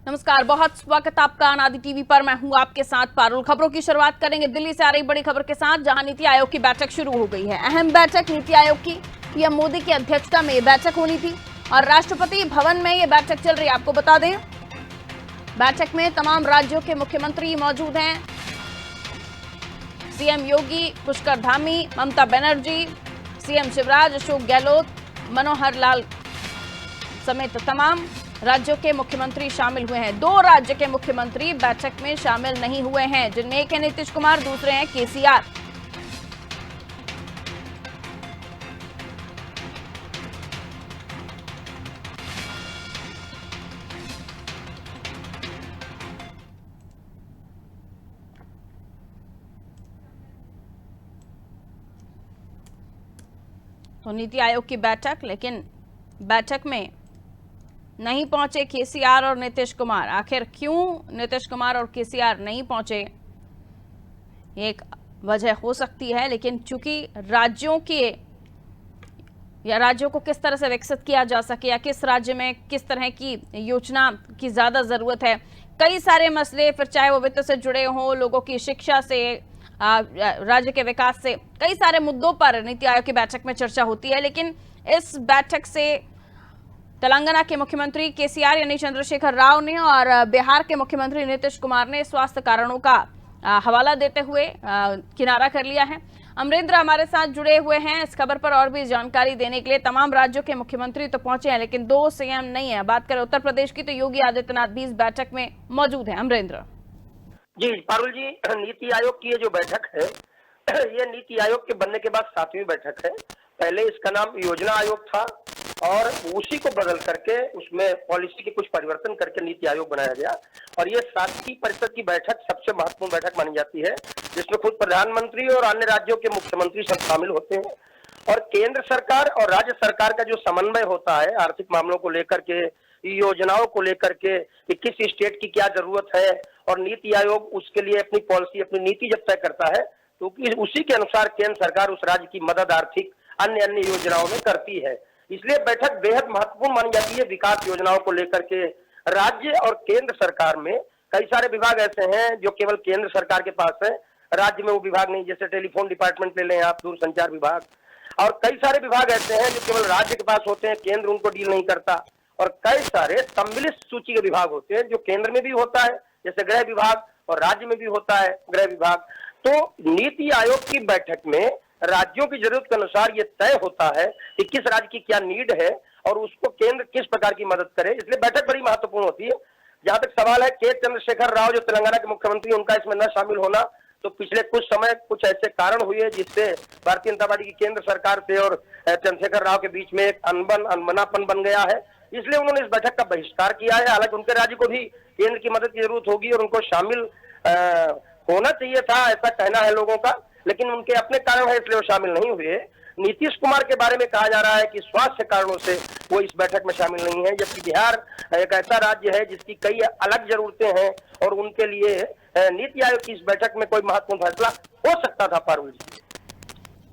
नमस्कार, बहुत स्वागत आपका अनादि टीवी पर। मैं हूं आपके साथ पारुल। खबरों की शुरुआत करेंगे दिल्ली से आ रही बड़ी खबर के साथ, जहां नीति आयोग की बैठक शुरू हो गई है। अहम बैठक नीति आयोग की पीएम मोदी की अध्यक्षता में ये बैठक होनी थी और राष्ट्रपति भवन में ये बैठक चल रही है। आपको बता दें, बैठक में तमाम राज्यों के मुख्यमंत्री मौजूद हैं। सीएम योगी, पुष्कर धामी, ममता बनर्जी, सीएम शिवराज, अशोक गहलोत, मनोहर लाल समेत तमाम राज्यों के मुख्यमंत्री शामिल हुए हैं। 2 राज्य के मुख्यमंत्री बैठक में शामिल नहीं हुए हैं, जिनमें एक है नीतीश कुमार, दूसरे हैं केसीआर। तो नीति आयोग की बैठक, लेकिन बैठक में नहीं पहुंचे केसीआर और नीतीश कुमार। आखिर क्यों नीतीश कुमार और केसीआर नहीं पहुंचे, एक वजह हो सकती है, लेकिन चूंकि राज्यों को किस तरह से विकसित किया जा सके या किस राज्य में किस तरह की योजना की ज्यादा जरूरत है, कई सारे मसले, फिर चाहे वो वित्त से जुड़े हों, लोगों की शिक्षा से, राज्य के विकास से, कई सारे मुद्दों पर नीति आयोग की बैठक में चर्चा होती है। लेकिन इस बैठक से तेलंगाना के मुख्यमंत्री केसीआर यानी चंद्रशेखर राव ने और बिहार के मुख्यमंत्री नीतीश कुमार ने स्वास्थ्य कारणों का हवाला देते हुए किनारा कर लिया है। अमरेंद्र हमारे साथ जुड़े हुए हैं इस खबर पर और भी जानकारी देने के लिए। तमाम राज्यों के मुख्यमंत्री तो पहुंचे हैं, लेकिन 2 सीएम नहीं है। बात करें उत्तर प्रदेश की, तो योगी आदित्यनाथ भी इस बैठक में मौजूद है। अमरेंद्र जी, पारुल जी, नीति आयोग की ये जो बैठक है, ये नीति आयोग के बनने के बाद 7वीं बैठक है। पहले इसका नाम योजना आयोग था और उसी को बदल करके उसमें पॉलिसी के कुछ परिवर्तन करके नीति आयोग बनाया गया। और ये 7वीं परिषद की बैठक सबसे महत्वपूर्ण बैठक मानी जाती है, जिसमें खुद प्रधानमंत्री और अन्य राज्यों के मुख्यमंत्री सब शामिल होते हैं। और केंद्र सरकार और राज्य सरकार का जो समन्वय होता है आर्थिक मामलों को लेकर के, योजनाओं को लेकर के कि किस स्टेट की क्या जरूरत है, और नीति आयोग उसके लिए अपनी पॉलिसी, अपनी नीति जब तय करता है तो उसी के अनुसार केंद्र सरकार उस राज्य की मदद आर्थिक अन्य अन्य योजनाओं में करती है। इसलिए बैठक बेहद महत्वपूर्ण मानी जाती है विकास योजनाओं को लेकर के। राज्य और केंद्र सरकार में कई सारे विभाग ऐसे हैं जो केवल केंद्र सरकार के पास है, राज्य में वो विभाग नहीं। जैसे टेलीफोन डिपार्टमेंट ले लें आप, दूरसंचार विभाग, और कई सारे विभाग ऐसे हैं जो केवल राज्य के पास होते हैं, केंद्र उनको डील नहीं करता। और कई सारे सम्मिलित सूची के विभाग होते हैं जो केंद्र में भी होता है, जैसे गृह विभाग, और राज्य में भी होता है गृह विभाग। तो नीति आयोग की बैठक में राज्यों की जरूरत के अनुसार ये तय होता है कि किस राज्य की क्या नीड है और उसको केंद्र किस प्रकार की मदद करे। इसलिए बैठक बड़ी महत्वपूर्ण होती है। जहां तक सवाल है के चंद्रशेखर राव जो तेलंगाना के मुख्यमंत्री, उनका इसमें न शामिल होना, तो पिछले कुछ समय कुछ ऐसे कारण हुए जिससे भारतीय जनता पार्टी की केंद्र सरकार से और चंद्रशेखर राव के बीच में एक अनबनापन बन गया है। इसलिए उन्होंने इस बैठक का बहिष्कार किया है। हालांकि उनके राज्य को भी केंद्र की मदद की जरूरत होगी और उनको शामिल होना चाहिए था, ऐसा कहना है लोगों का, लेकिन उनके अपने कारण है इसलिए वो शामिल नहीं हुए। नीतीश कुमार के बारे में कहा जा रहा है कि स्वास्थ्य कारणों से वो इस बैठक में शामिल नहीं है, जबकि बिहार एक ऐसा राज्य है जिसकी कई अलग जरूरतें हैं और उनके लिए नीति आयोग की इस बैठक में कोई महत्वपूर्ण फैसला हो सकता था। पारुल जी,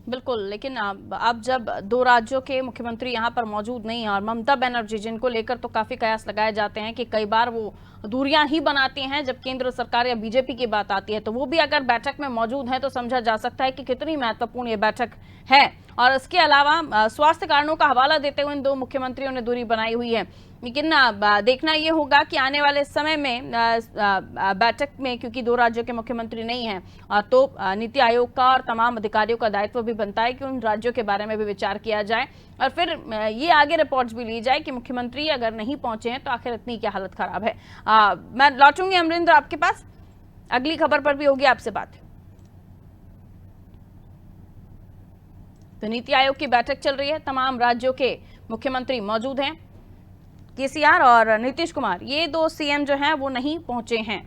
बिल्कुल, लेकिन अब जब 2 राज्यों के मुख्यमंत्री यहाँ पर मौजूद नहीं हैं और ममता बनर्जी, जिनको लेकर तो काफी कयास लगाए जाते हैं कि कई बार वो दूरियां ही बनाती हैं जब केंद्र सरकार या बीजेपी की बात आती है, तो वो भी अगर बैठक में मौजूद हैं तो समझा जा सकता है कि कितनी महत्वपूर्ण ये बैठक है। और इसके अलावा स्वास्थ्य कारणों का हवाला देते हुए इन 2 मुख्यमंत्रियों ने दूरी बनाई हुई है। लेकिन देखना ये होगा कि आने वाले समय में बैठक में, क्योंकि 2 राज्यों के मुख्यमंत्री नहीं हैं, तो नीति आयोग का और तमाम अधिकारियों का दायित्व भी बनता है कि उन राज्यों के बारे में भी विचार किया जाए और फिर ये आगे रिपोर्ट्स भी ली जाए कि मुख्यमंत्री अगर नहीं पहुंचे हैं तो आखिर इतनी क्या हालत खराब है। मैं लौटूंगी अमरिंदर आपके पास, अगली खबर पर भी होगी आपसे बात। तो नीति आयोग की बैठक चल रही है, तमाम राज्यों के मुख्यमंत्री मौजूद हैं। केसीआर और नीतीश कुमार, ये 2 सीएम जो हैं वो नहीं पहुंचे हैं।